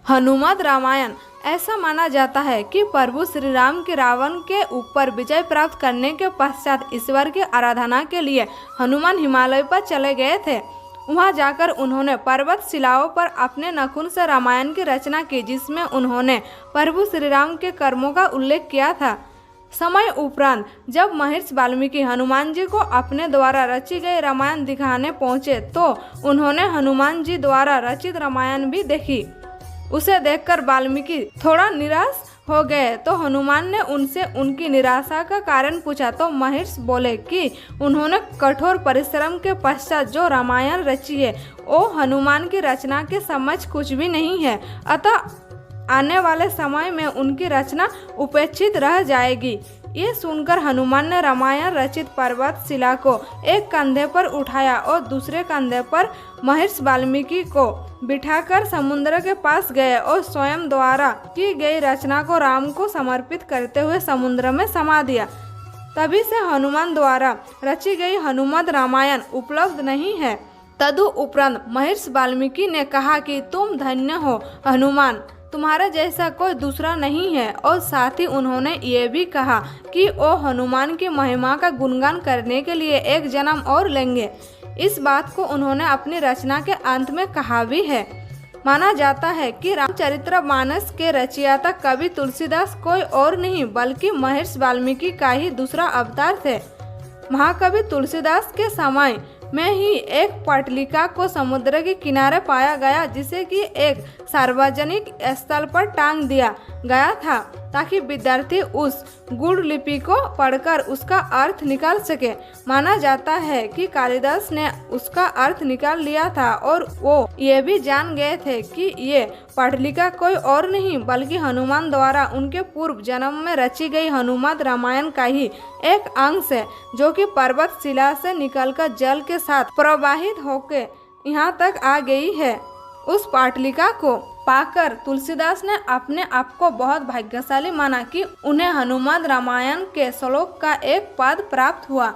हनुमत रामायण। ऐसा माना जाता है कि प्रभु श्री राम के रावण के ऊपर विजय प्राप्त करने के पश्चात ईश्वर की आराधना के लिए हनुमान हिमालय पर चले गए थे। वहां जाकर उन्होंने पर्वत शिलाओं पर अपने नाखून से रामायण की रचना की, जिसमें उन्होंने प्रभु श्री राम के कर्मों का उल्लेख किया था। समय उपरांत जब महर्षि वाल्मीकि हनुमान जी को अपने द्वारा रची गई रामायण दिखाने पहुंचे तो उन्होंने हनुमान जी द्वारा रचित रामायण भी देखी। उसे देखकर वाल्मीकि थोड़ा निराश हो गए तो हनुमान ने उनसे उनकी निराशा का कारण पूछा तो महर्षि बोले कि उन्होंने कठोर परिश्रम के पश्चात जो रामायण रची है वो हनुमान की रचना के समक्ष कुछ भी नहीं है, अतः आने वाले समय में उनकी रचना उपेक्षित रह जाएगी। ये सुनकर हनुमान ने रामायण रचित पर्वत शिला को एक कंधे पर उठाया और दूसरे कंधे पर महर्षि वाल्मीकि को बिठाकर समुद्र के पास गए और स्वयं द्वारा की गई रचना को राम को समर्पित करते हुए समुद्र में समा दिया। तभी से हनुमान द्वारा रची गई हनुमत रामायण उपलब्ध नहीं है। तदुपरांत महर्षि वाल्मीकि ने कहा कि तुम धन्य हो हनुमान, तुम्हारा जैसा कोई दूसरा नहीं है। और साथ ही उन्होंने ये भी कहा कि वो हनुमान की महिमा का गुणगान करने के लिए एक जन्म और लेंगे। इस बात को उन्होंने अपनी रचना के अंत में कहा भी है। माना जाता है कि रामचरितमानस के रचयिता कवि तुलसीदास कोई और नहीं बल्कि महर्षि वाल्मीकि का ही दूसरा अवतार थे। महाकवि तुलसीदास के समय में ही एक पटलिका को समुद्र के किनारे पाया गया, जिसे कि एक सार्वजनिक स्थल पर टांग दिया गया था ताकि विद्यार्थी उस गुड़ लिपि को पढ़कर उसका अर्थ निकाल सके। माना जाता है कि कालिदास ने उसका अर्थ निकाल लिया था और वो ये भी जान गए थे कि ये पटलिका कोई और नहीं बल्कि हनुमान द्वारा उनके पूर्व जन्म में रची गई हनुमत रामायण का ही एक अंश है, जो कि पर्वत शिला से निकलकर जल के साथ प्रवाहित होकर यहाँ तक आ गई है। उस पाटलिका को पाकर तुलसीदास ने अपने आप को बहुत भाग्यशाली माना कि उन्हें हनुमत रामायण के श्लोक का एक पद प्राप्त हुआ।